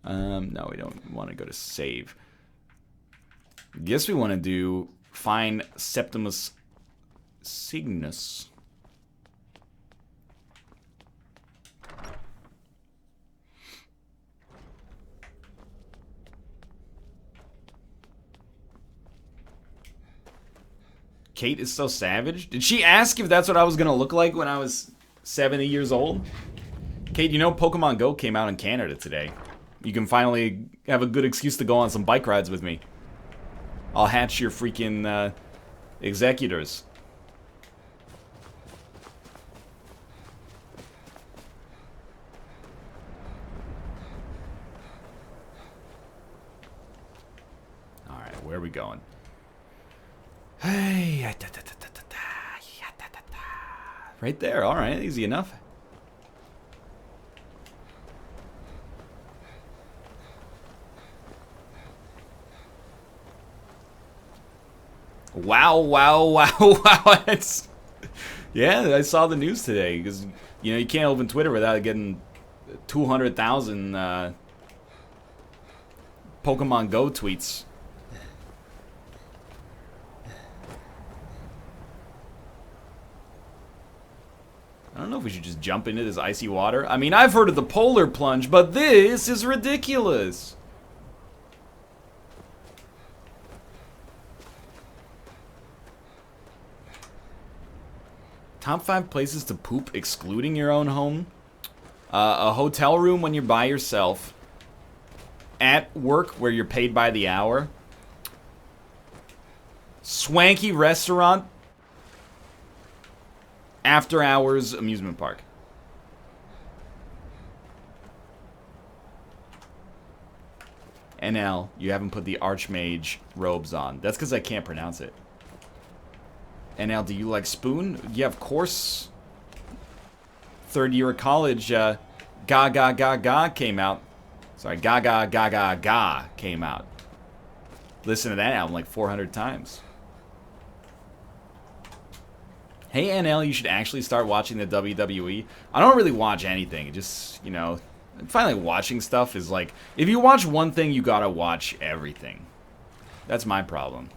No, we don't want to go to save. Guess we want to do find Septimus Cygnus. Kate is so savage. Did she ask if that's what I was gonna look like when I was 70 years old? Kate, you know Pokemon Go came out in Canada today. You can finally have a good excuse to go on some bike rides with me. I'll hatch your freaking executors. Alright, where are we going? Hey, right there, alright, easy enough. Wow, wow, wow, wow. It's, yeah, I saw the news today because, you know, you can't open Twitter without getting 200,000 Pokemon Go tweets. I don't know if we should just jump into this icy water. I mean, I've heard of the polar plunge, but this is ridiculous. Top 5 places to poop excluding your own home. A hotel room when you're by yourself. At work where you're paid by the hour. Swanky restaurant. After hours amusement park. NL, you haven't put the Archmage robes on. That's because I can't pronounce it. NL, do you like spoon? Yeah, of course. Third year of college, Ga Ga Ga Ga came out. Sorry, Ga Ga Ga Ga Ga came out. Listen to that album like 400 times. Hey NL, you should actually start watching the WWE. I don't really watch anything. Just, you know, I find like watching stuff is like, if you watch one thing, you gotta watch everything. That's my problem.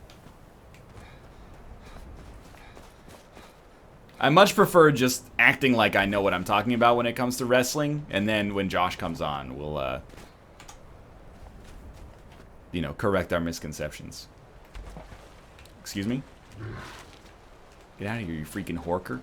I much prefer just acting like I know what I'm talking about when it comes to wrestling, and then when Josh comes on, we'll, you know, correct our misconceptions. Excuse me? Get out of here, you freaking horker.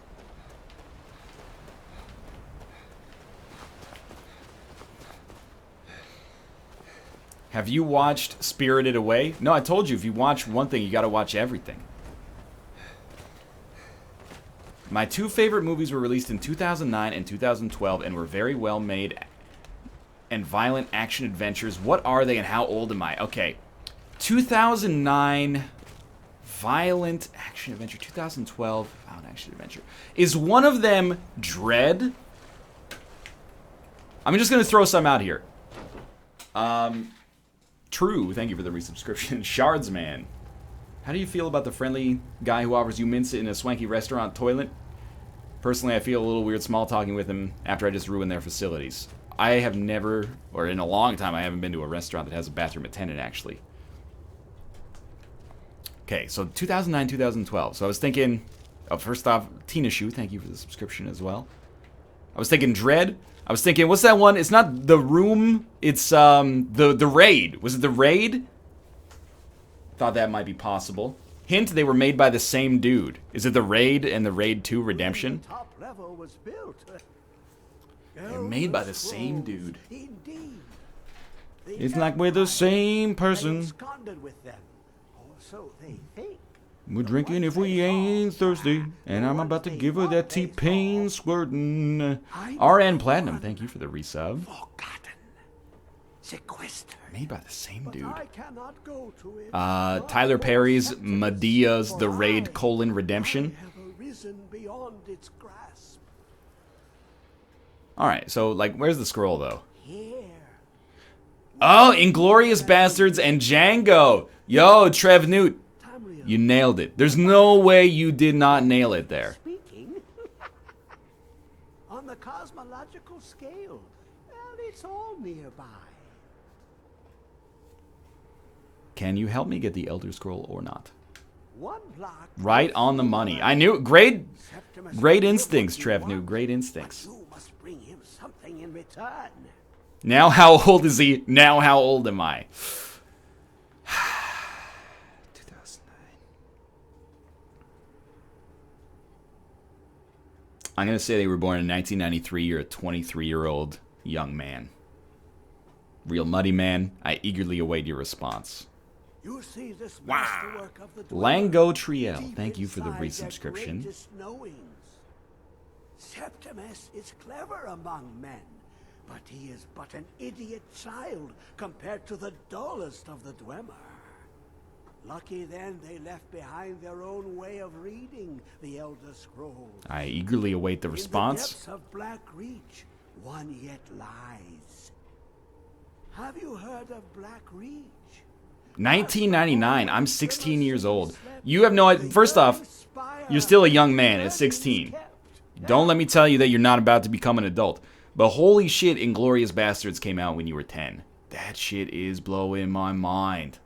Have you watched Spirited Away? No, I told you, if you watch one thing, you gotta watch everything. My 2 favorite movies were released in 2009 and 2012 and were very well made and violent action adventures. What are they and how old am I? Okay, 2009 violent action adventure, 2012 violent action adventure. Is one of them Dread? I'm just gonna throw some out here. True, thank you for the resubscription. Shardsman. How do you feel about the friendly guy who offers you mints in a swanky restaurant toilet? Personally, I feel a little weird small talking with him after I just ruined their facilities. I have never, or in a long time, I haven't been to a restaurant that has a bathroom attendant, actually. Okay, so 2009, 2012. So I was thinking, oh, first off, Tina Shu, thank you for the subscription as well. I was thinking Dread. I was thinking, what's that one? It's not The Room, it's the Raid. Was it The Raid? Thought that might be possible. Hint, they were made by the same dude. Is it The Raid and The Raid 2 Redemption? They're made by the same dude. It's like we're the same person. We're drinking if we ain't thirsty. And I'm about to give her that T-Pain squirtin'. RN Platinum, thank you for the resub. Made by the same dude. Tyler Perry's Medea's The Raid: Redemption. Alright, so, like, where's the scroll, though? Oh, Inglorious Bastards and Django! Yo, Trev Newt. You nailed it. There's no way you did not nail it there. On the cosmological scale, well, it's all nearby. Can you help me get the Elder Scroll or not? One block Right on the money. I knew. Great instincts, Trev knew. Great instincts. You must bring him something in return. Now how old is he? Now how old am I? 2009. I'm going to say they were born in 1993. You're a 23-year-old young man. Real muddy man. I eagerly await your response. You see this masterwork of the Lango Triel, thank you for the resubscription. Septimus is clever among men, but he is but an idiot child compared to the dullest of the Dwemer. Lucky then they left behind their own way of reading the Elder Scrolls. I eagerly await the response. In the depths of Black Reach, one yet lies. Have you heard of Black Reach? 1999. I'm 16 years old. You have no idea. First off, you're still a young man at 16. Don't let me tell you that you're not about to become an adult. But holy shit, Inglourious Bastards came out when you were 10. That shit is blowing my mind.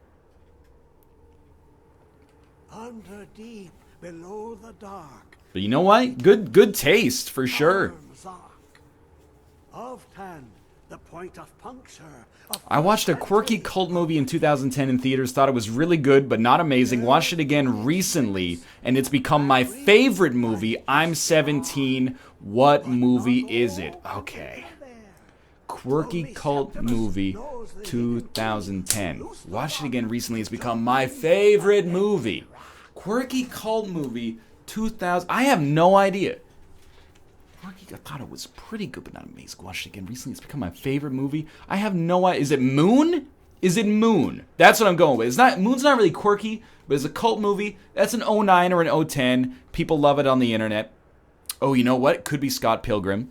Under deep, below the dark. But you know what? Good taste for sure. Of 10, the point of puncture. I watched a quirky cult movie in 2010 in theaters, thought it was really good, but not amazing. Watched it again recently, and it's become my favorite movie. I'm 17. What movie is it? Okay. Quirky cult movie, 2010. Watched it again recently, it's become my favorite movie. Quirky cult movie, 2000. I have no idea. I thought it was pretty good, but not amazing. Watched it again recently. It's become my favorite movie. I have no idea. Is it Moon? Is it Moon? That's what I'm going with. It's not. Moon's not really quirky, but it's a cult movie. That's an 09 or an 010. People love it on the internet. Oh, you know what? Could be Scott Pilgrim.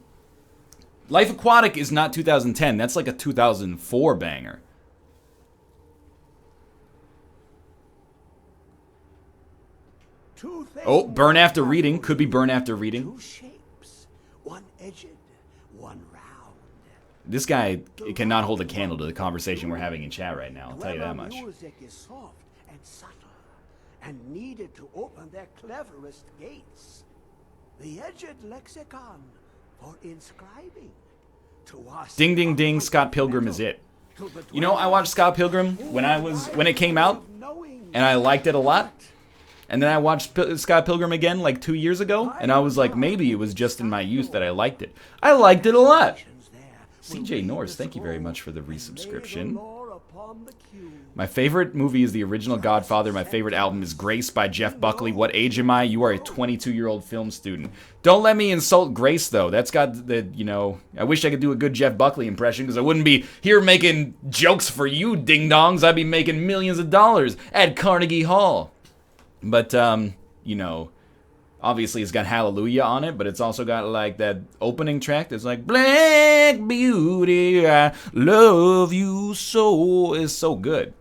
Life Aquatic is not 2010. That's like a 2004 banger. Oh, Burn After Reading. Could be Burn After Reading. One edged, one round. This guy cannot hold a candle to the conversation we're having in chat right now. I'll tell you that much. Music is soft and subtle, and needed to open their cleverest gates. The edged lexicon for inscribing. To us, ding, ding, ding. Scott Pilgrim is it. You know, I watched Scott Pilgrim when it came out, and I liked it a lot. And then I watched Scott Pilgrim again like 2 years ago, and I was like, maybe it was just in my youth that I liked it. I liked it a lot. CJ Norris, thank you very much for the resubscription. My favorite movie is the original Godfather. My favorite album is Grace by Jeff Buckley. What age am I? You are a 22-year-old film student. Don't let me insult Grace, though. That's got the, you know, I wish I could do a good Jeff Buckley impression, because I wouldn't be here making jokes for you, ding-dongs. I'd be making millions of dollars at Carnegie Hall. But, you know, obviously it's got Hallelujah on it, but it's also got, like, that opening track that's like, Black Beauty, I love you so. It's so good.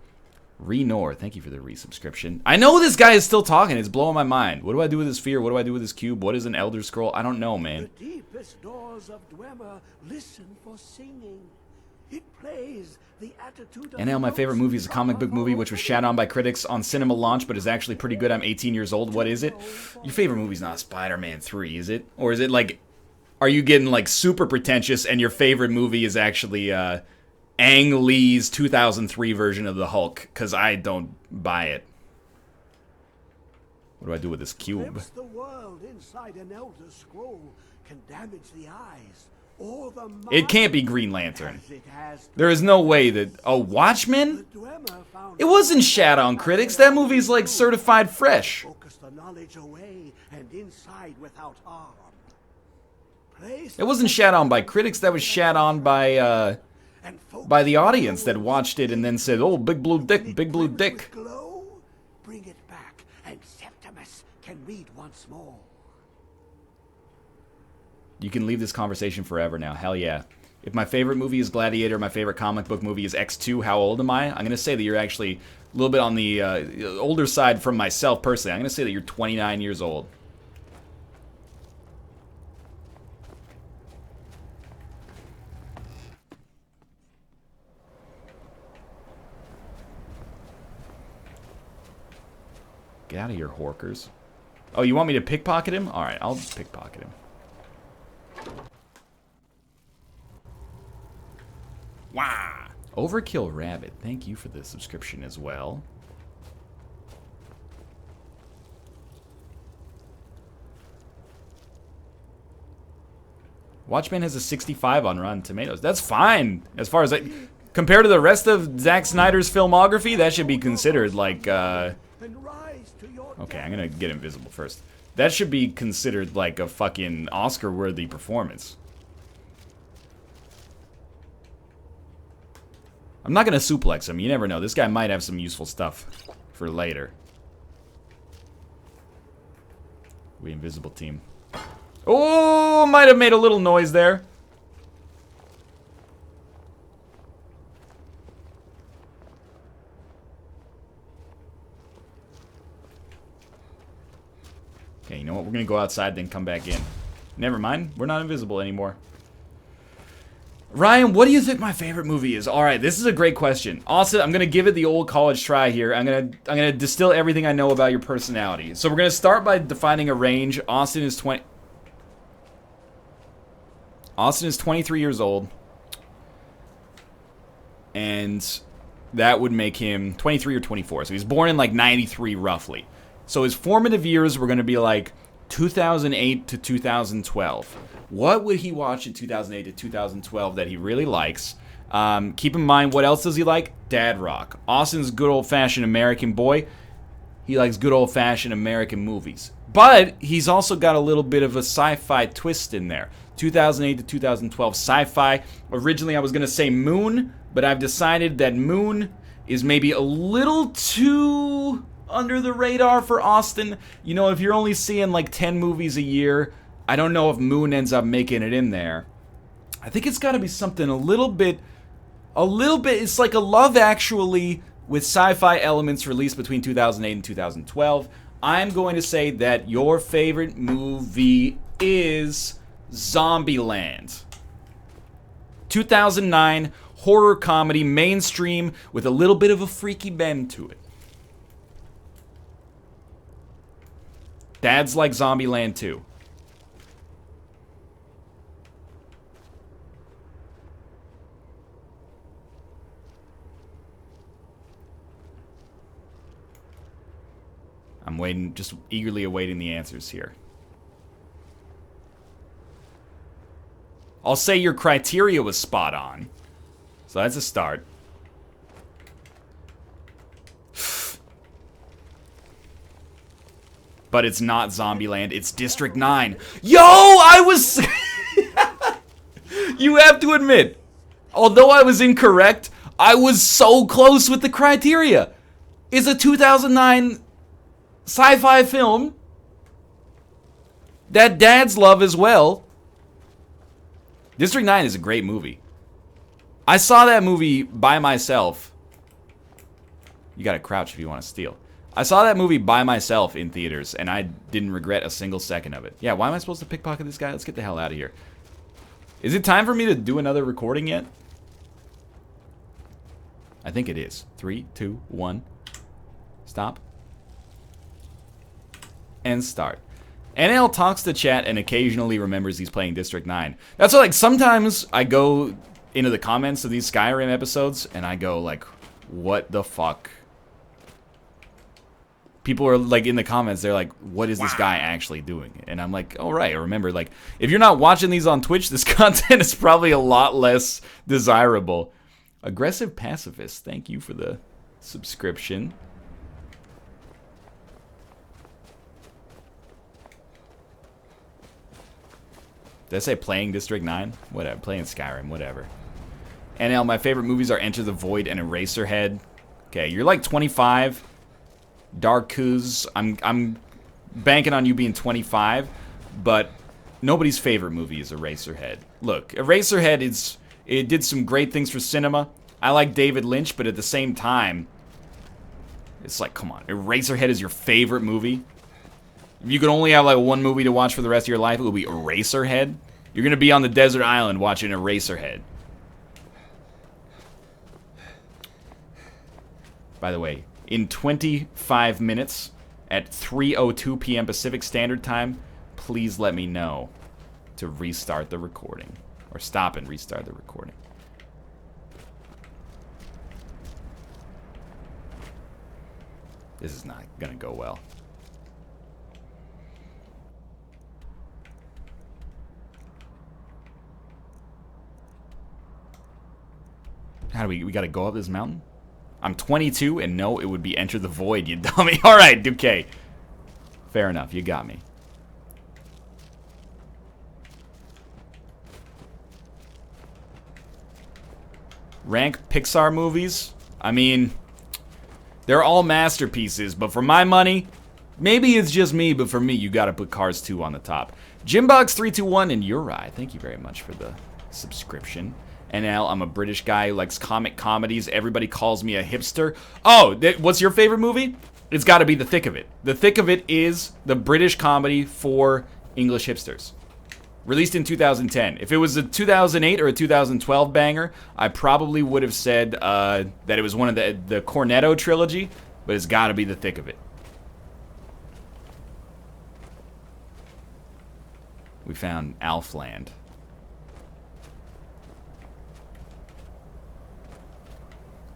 Renor, thank you for the resubscription. I know this guy is still talking. It's blowing my mind. What do I do with this sphere? What do I do with this cube? What is an Elder Scroll? I don't know, man. The deepest doors of Dwemer listen for singing. It plays the attitude of NL, my favorite movie is a comic book movie which was shat on by critics on cinema launch, but is actually pretty good. I'm 18 years old. What is it? Your favorite movie's not Spider-Man 3, is it? Or is it like, are you getting like super pretentious and your favorite movie is actually Ang Lee's 2003 version of the Hulk? Because I don't buy it. What do I do with this cube? The world inside an Elder Scroll can damage the eyes. It can't be Green Lantern. There is no way that... Oh, Watchmen? It wasn't shat on critics. That movie's like certified fresh. It wasn't shat on by critics. That was shat on by the audience that watched it and then said, oh, big blue dick, big blue dick. Bring it back and Septimus can read once more. You can leave this conversation forever now. Hell yeah. If my favorite movie is Gladiator, my favorite comic book movie is X2, how old am I? I'm going to say that you're actually a little bit on the older side from myself personally. I'm going to say that you're 29 years old. Get out of here, Horkers. Oh, you want me to pickpocket him? Alright, I'll pickpocket him. Wow! Overkill Rabbit, thank you for the subscription as well. Watchmen has a 65 on Rotten Tomatoes. That's fine. As far as compared to the rest of Zack Snyder's filmography, that should be considered like, okay, I'm gonna get invisible first. That should be considered like a fucking Oscar-worthy performance. I'm not gonna suplex him. You never know. This guy might have some useful stuff for later. We invisible team. Oh, might have made a little noise there. Okay, you know what? We're gonna go outside, then come back in. Never mind. We're not invisible anymore. Ryan, what do you think my favorite movie is? All right, this is a great question. Also, I'm gonna give it the old college try here. I'm gonna distill everything I know about your personality. So we're gonna start by defining a range. Austin is 23 years old, and that would make him 23 or 24. So he's born in like 93 roughly. So his formative years were going to be like 2008 to 2012. What would he watch in 2008 to 2012 that he really likes? Keep in mind, what else does he like? Dad rock. Austin's good old-fashioned American boy. He likes good old-fashioned American movies. But he's also got a little bit of a sci-fi twist in there. 2008 to 2012 sci-fi. Originally, I was going to say Moon, but I've decided that Moon is maybe a little too under the radar for Austin. You know, if you're only seeing like 10 movies a year, I don't know if Moon ends up making it in there. I think it's got to be something a little bit, it's like a Love Actually with sci-fi elements released between 2008 and 2012. I'm going to say that your favorite movie is Zombieland. 2009 horror comedy, mainstream, with a little bit of a freaky bend to it. Dads like Zombieland too. I'm waiting, just eagerly awaiting the answers here. I'll say your criteria was spot on. So that's a start. But it's not Zombieland, it's District 9. Yo, I was... You have to admit, although I was incorrect, I was so close with the criteria. It's a 2009 sci-fi film that dads love as well. District 9 is a great movie. I saw that movie by myself. You gotta crouch if you want to steal. I saw that movie by myself in theaters, and I didn't regret a single second of it. Yeah, why am I supposed to pickpocket this guy? Let's get the hell out of here. Is it time for me to do another recording yet? I think it is. 3, 2, 1. Stop. And start. NL talks to chat and occasionally remembers he's playing District 9. That's why, like, sometimes I go into the comments of these Skyrim episodes and I go, like, what the fuck? People are, like, in the comments, they're like, what is this guy actually doing? And I'm like, oh, right, I remember, like, if you're not watching these on Twitch, this content is probably a lot less desirable. Aggressive Pacifist, thank you for the subscription. Did I say playing District 9? Whatever, playing Skyrim, whatever. NL, my favorite movies are Enter the Void and Eraserhead. Okay, you're like 25. Darkuz, I'm banking on you being 25, but nobody's favorite movie is Eraserhead. Look, Eraserhead it did some great things for cinema. I like David Lynch, but at the same time, it's like, come on, Eraserhead is your favorite movie? If you could only have like one movie to watch for the rest of your life, it would be Eraserhead. You're gonna be on the desert island watching Eraserhead. By the way, in 25 minutes, at 3:02 p.m. Pacific Standard Time, please let me know to restart the recording. Or stop and restart the recording. This is not gonna go well. How do we gotta go up this mountain? I'm 22 and no, it would be enter the void, you dummy. Alright, okay. Fair enough, you got me. Rank Pixar movies? I mean, they're all masterpieces, but for my money, maybe it's just me, but for me, you gotta put Cars 2 on the top. Jimbox321 and Uri, thank you very much for the subscription. NL, I'm a British guy who likes comic comedies. Everybody calls me a hipster. Oh, what's your favorite movie? It's gotta be The Thick of It. The Thick of It is the British comedy for English hipsters. Released in 2010. If it was a 2008 or a 2012 banger, I probably would have said that it was one of the Cornetto trilogy, but it's got to be The Thick of It. We found Alfland.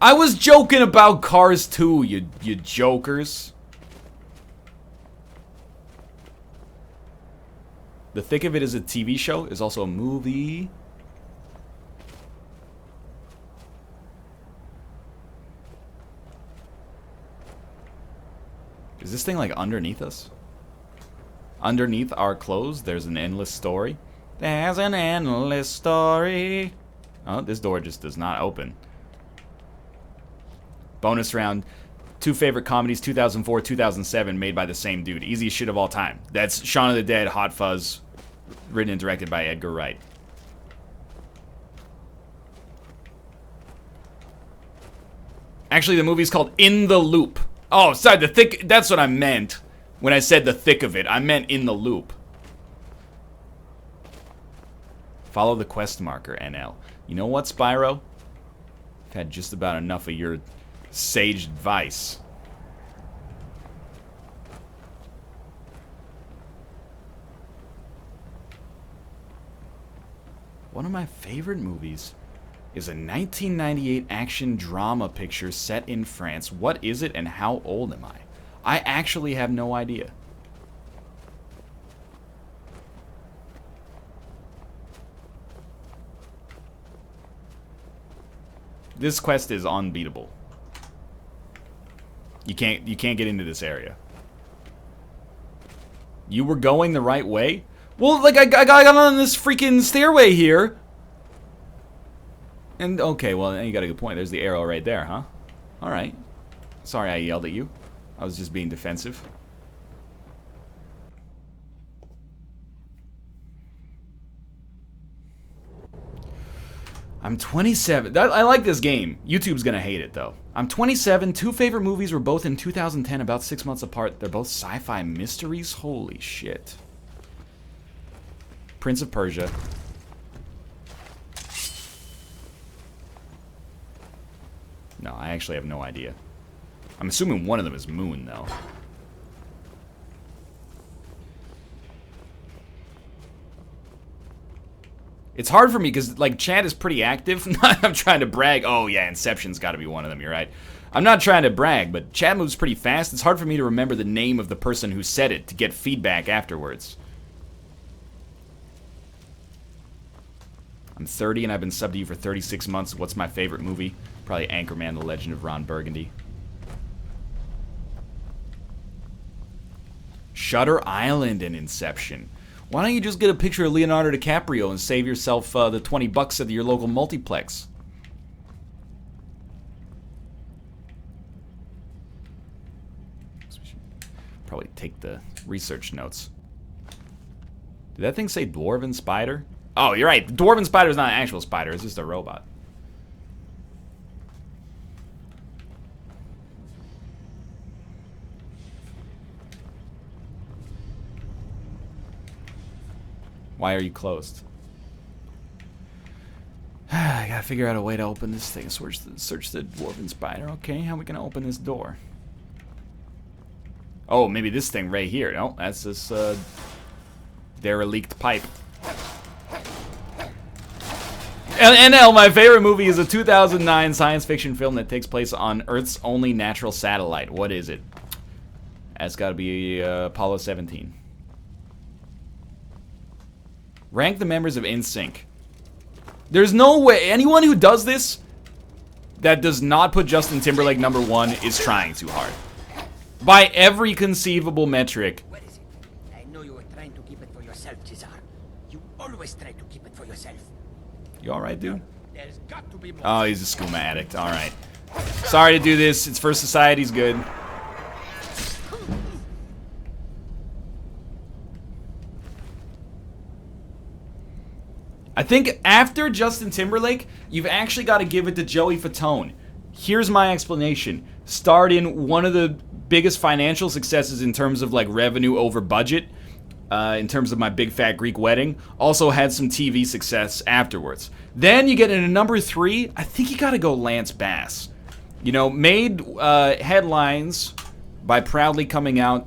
I was joking about Cars 2, you jokers. The Thick of It is a TV show, is also a movie. Is this thing like underneath us? Underneath our clothes, there's an endless story. There's an endless story. Oh, this door just does not open. Bonus round. 2 favorite comedies, 2004, 2007, made by the same dude. Easiest shit of all time. That's Shaun of the Dead, Hot Fuzz, written and directed by Edgar Wright. Actually, the movie's called In the Loop. Oh, sorry, that's what I meant when I said The Thick of It. I meant In the Loop. Follow the quest marker, NL. You know what, Spyro? I've had just about enough of your sage advice. One of my favorite movies is a 1998 action drama picture set in France. What is it and how old am I? I actually have no idea. This quest is unbeatable. You can't get into this area. You were going the right way? Well, like I got on this freaking stairway here. And okay, well, you got a good point. There's the arrow right there, huh? All right. Sorry I yelled at you. I was just being defensive. I'm 27. I like this game. YouTube's gonna hate it, though. I'm 27. 2 favorite movies were both in 2010, about 6 months apart. They're both sci-fi mysteries. Holy shit. Prince of Persia. No, I actually have no idea. I'm assuming one of them is Moon, though. It's hard for me because, like, chat is pretty active. I'm trying to brag. Oh, yeah, Inception's got to be one of them. You're right. I'm not trying to brag, but chat moves pretty fast. It's hard for me to remember the name of the person who said it to get feedback afterwards. I'm 30 and I've been subbed to you for 36 months. What's my favorite movie? Probably Anchorman, The Legend of Ron Burgundy. Shutter Island and Inception. Why don't you just get a picture of Leonardo DiCaprio and save yourself the 20 bucks at your local multiplex? Probably take the research notes. Did that thing say Dwarven Spider? Oh, you're right. Dwarven Spider is not an actual spider. It's just a robot. Why are you closed? I gotta figure out a way to open this thing. Search the Dwarven Spider. Okay, how are we gonna open this door? Oh, maybe this thing right here. No, that's this derelict pipe. NL, my favorite movie, is a 2009 science fiction film that takes place on Earth's only natural satellite. What is it? That's got to be Apollo 17. Rank the members of NSYNC. There's no way anyone who does this that does not put Justin Timberlake #1 is trying too hard. By every conceivable metric. What is it? I know you were trying to keep it for yourself, Cesar. You always try to keep it for yourself. You alright, dude? There's got to be more. Oh, he's a skooma addict. Alright. Sorry to do this. It's for society's good. I think after Justin Timberlake, you've actually got to give it to Joey Fatone. Here's my explanation. Starred in one of the biggest financial successes in terms of like revenue over budget, in terms of My Big Fat Greek Wedding. Also had some TV success afterwards. Then you get into #3. I think you got to go Lance Bass. You know, made headlines by proudly coming out,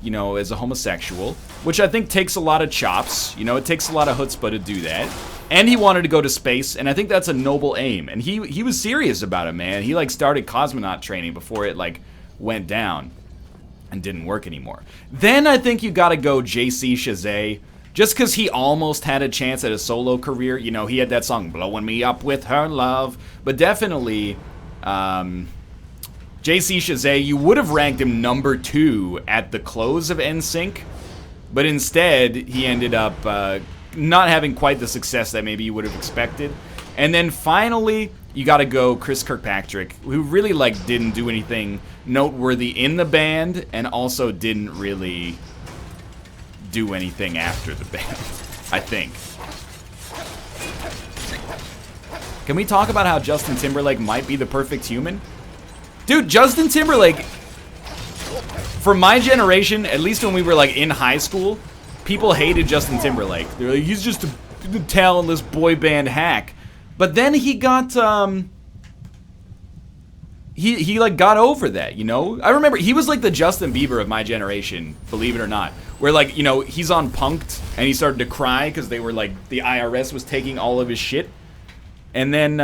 you know, as a homosexual, which I think takes a lot of chops. You know, it takes a lot of chutzpah to do that. And he wanted to go to space, and I think that's a noble aim. And he was serious about it, man. He, like, started cosmonaut training before it, like, went down and didn't work anymore. Then I think you gotta go JC Chazé, just because he almost had a chance at a solo career. You know, he had that song, Blowing Me Up With Her Love. But definitely, JC Chazé, you would have ranked him #2 at the close of NSYNC, but instead he ended up not having quite the success that maybe you would have expected. And then finally, you got to go Chris Kirkpatrick, who really like didn't do anything noteworthy in the band, and also didn't really do anything after the band, I think. Can we talk about how Justin Timberlake might be the perfect human? Dude, Justin Timberlake, for my generation, at least when we were like in high school, people hated Justin Timberlake. They're like, he's just a talentless boy band hack. But then he got, he like got over that, you know? I remember, he was like the Justin Bieber of my generation, believe it or not. Where like, you know, he's on Punk'd, and he started to cry because they were like, the IRS was taking all of his shit. And then,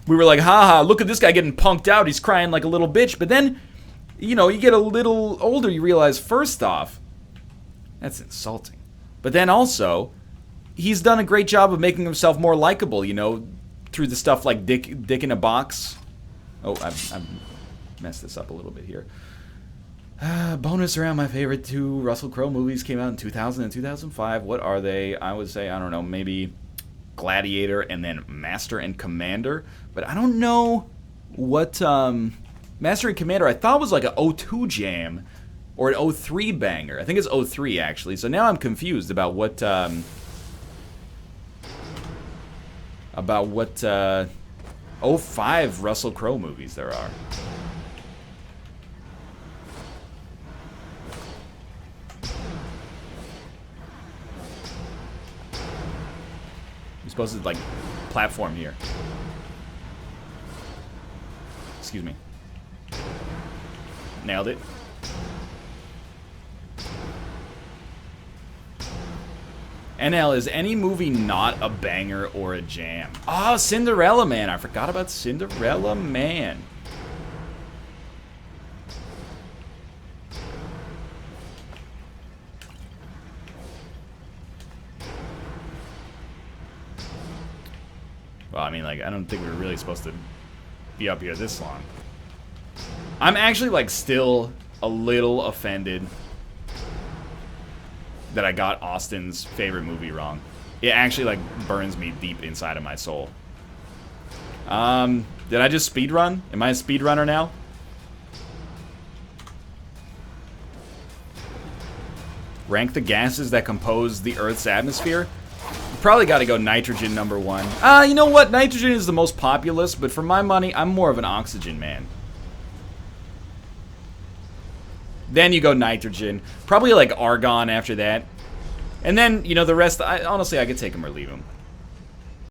we were like, haha, look at this guy getting punked out. He's crying like a little bitch. But then, you know, you get a little older, you realize, first off, that's insulting. But then also, he's done a great job of making himself more likable, you know, through the stuff like Dick in a Box. Oh, I've messed this up a little bit here. Bonus around my favorite 2 Russell Crowe movies came out in 2000 and 2005. What are they? I would say, I don't know, maybe Gladiator and then Master and Commander. But I don't know what Master and Commander I thought was like an '02 jam or an '03 banger. I think it's '03 actually. So now I'm confused about what '05 Russell Crowe movies there are. You're supposed to like platform here. Excuse me. Nailed it. NL, is any movie not a banger or a jam? Oh, Cinderella Man. I forgot about Cinderella Man. Well, I mean, like, I don't think we were really supposed to be up here this long. I'm actually, like, still a little offended that I got Austin's favorite movie wrong. It actually, like, burns me deep inside of my soul. Did I just speedrun? Am I a speedrunner now? Rank the gases that compose the Earth's atmosphere? Probably got to go nitrogen #1. You know what? Nitrogen is the most populous, but for my money, I'm more of an oxygen man. Then you go nitrogen. Probably like argon after that. And then, you know, the rest, honestly, I could take them or leave them.